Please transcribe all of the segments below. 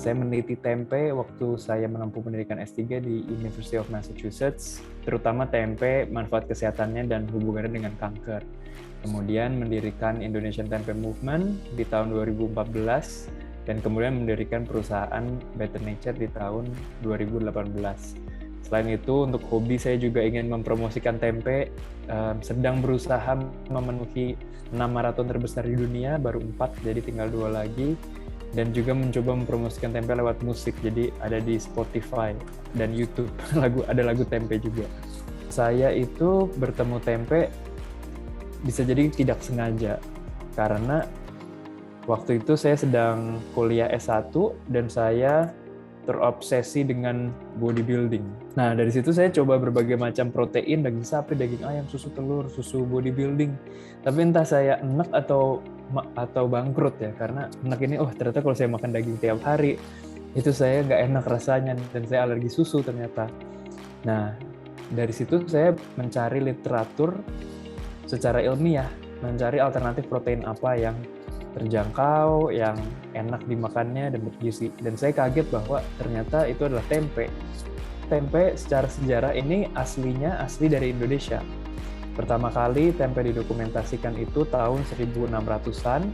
Saya meneliti tempe waktu saya menempuh pendidikan S3 di University of Massachusetts, terutama tempe, manfaat kesehatannya, dan hubungannya dengan kanker. Kemudian mendirikan Indonesian Tempe Movement di tahun 2014, dan kemudian mendirikan perusahaan Better Nature di tahun 2018. Selain itu, untuk hobi saya juga ingin mempromosikan tempe, sedang berusaha memenuhi 6 maraton terbesar di dunia, baru 4, jadi tinggal 2 lagi. Dan juga mencoba mempromosikan tempe lewat musik, jadi ada di Spotify dan YouTube, ada lagu tempe juga. Saya itu bertemu tempe bisa jadi tidak sengaja, karena waktu itu saya sedang kuliah S1 dan saya terobsesi dengan bodybuilding. Nah, dari situ saya coba berbagai macam protein, daging sapi, daging ayam, susu telur, susu bodybuilding. Tapi entah saya enak atau bangkrut ya, karena enak ini, ternyata kalau saya makan daging tiap hari, itu saya nggak enak rasanya, dan saya alergi susu ternyata. Nah, dari situ saya mencari literatur secara ilmiah, mencari alternatif protein apa yang terjangkau, yang enak dimakannya dan bergizi. Dan saya kaget bahwa ternyata itu adalah tempe. Tempe secara sejarah ini asli dari Indonesia. Pertama kali tempe didokumentasikan itu tahun 1600-an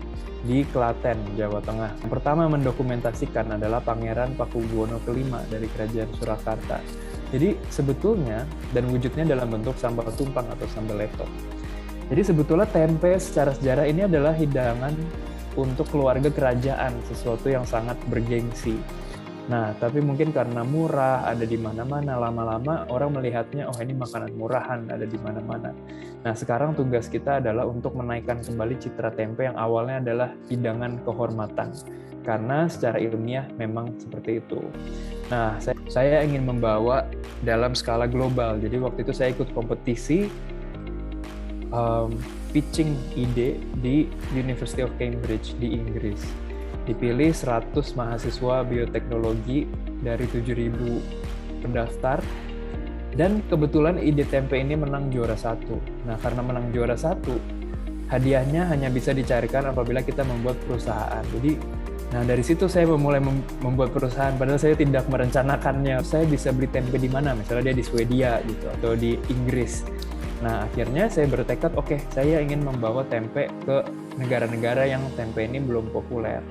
di Klaten, Jawa Tengah. Yang pertama mendokumentasikan adalah Pangeran Pakubuwono V dari Kerajaan Surakarta. Jadi sebetulnya, dan wujudnya dalam bentuk sambal tumpang atau sambal leto. Jadi sebetulnya tempe secara sejarah ini adalah hidangan untuk keluarga kerajaan, sesuatu yang sangat bergengsi. Nah, tapi mungkin karena murah, ada di mana-mana, lama-lama orang melihatnya, ini makanan murahan, ada di mana-mana. Nah, sekarang tugas kita adalah untuk menaikkan kembali citra tempe yang awalnya adalah hidangan kehormatan. Karena secara ilmiah memang seperti itu. Nah, saya ingin membawa dalam skala global. Jadi waktu itu saya ikut kompetisi pitching ide di University of Cambridge di Inggris. Dipilih 100 mahasiswa bioteknologi dari 7.000 pendaftar, dan kebetulan ide tempe ini menang juara 1. Nah, karena menang juara 1, hadiahnya hanya bisa dicarikan apabila kita membuat perusahaan. Jadi, dari situ saya memulai membuat perusahaan, padahal saya tidak merencanakannya. Saya bisa beli tempe di mana? Misalnya dia di Swedia gitu, atau di Inggris. Nah, akhirnya saya bertekad, saya ingin membawa tempe ke negara-negara yang tempe ini belum populer.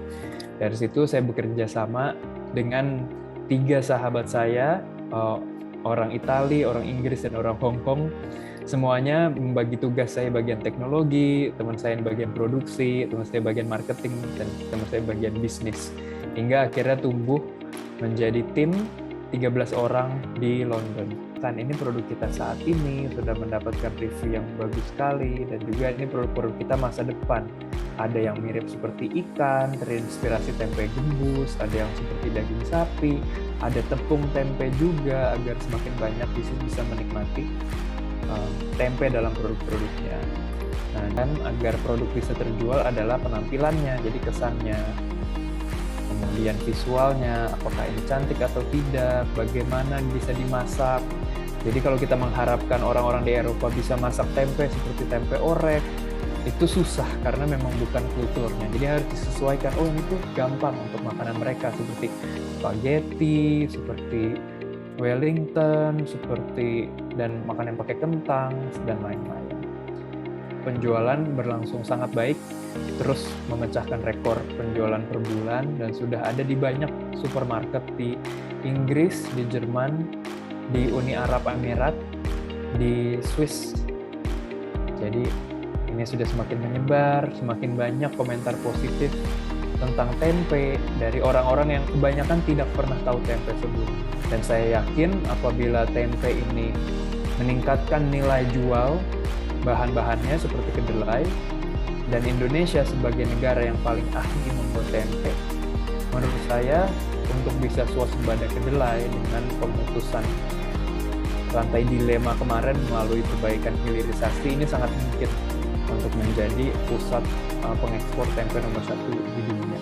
Dari situ saya bekerja sama dengan 3 sahabat saya, orang Itali, orang Inggris, dan orang Hong Kong. Semuanya membagi tugas, saya bagian teknologi, teman saya bagian produksi, teman saya bagian marketing, dan teman saya bagian bisnis. Hingga akhirnya tumbuh menjadi tim 13 orang di London. Ini produk kita saat ini sudah mendapatkan review yang bagus sekali, dan juga ini produk-produk kita masa depan. Ada yang mirip seperti ikan, terinspirasi tempe gembus, ada yang seperti daging sapi, ada tepung tempe juga, agar semakin banyak bisa menikmati tempe dalam produk-produknya. Nah, dan agar produk bisa terjual adalah penampilannya, jadi kesannya, kemudian visualnya, apakah ini cantik atau tidak, bagaimana bisa dimasak. Jadi kalau kita mengharapkan orang-orang di Eropa bisa masak tempe seperti tempe orek, itu susah karena memang bukan kulturnya. Jadi harus disesuaikan, ini tuh gampang untuk makanan mereka, seperti spaghetti, seperti Wellington, dan makanan yang pakai kentang, dan lain-lain. Penjualan berlangsung sangat baik, terus memecahkan rekor penjualan per bulan, dan sudah ada di banyak supermarket di Inggris, di Jerman, di Uni Arab Emirat, di Swiss. Jadi ini sudah semakin menyebar, semakin banyak komentar positif tentang tempe dari orang-orang yang kebanyakan tidak pernah tahu tempe sebelumnya. Dan saya yakin apabila tempe ini meningkatkan nilai jual bahan-bahannya seperti kedelai, dan Indonesia sebagai negara yang paling ahli membuat tempe, menurut saya untuk bisa swasembada kedelai dengan pemutusan rantai dilema kemarin melalui perbaikan hilirisasi, ini sangat mungkin untuk menjadi pusat pengekspor tempe nomor 1 di dunia.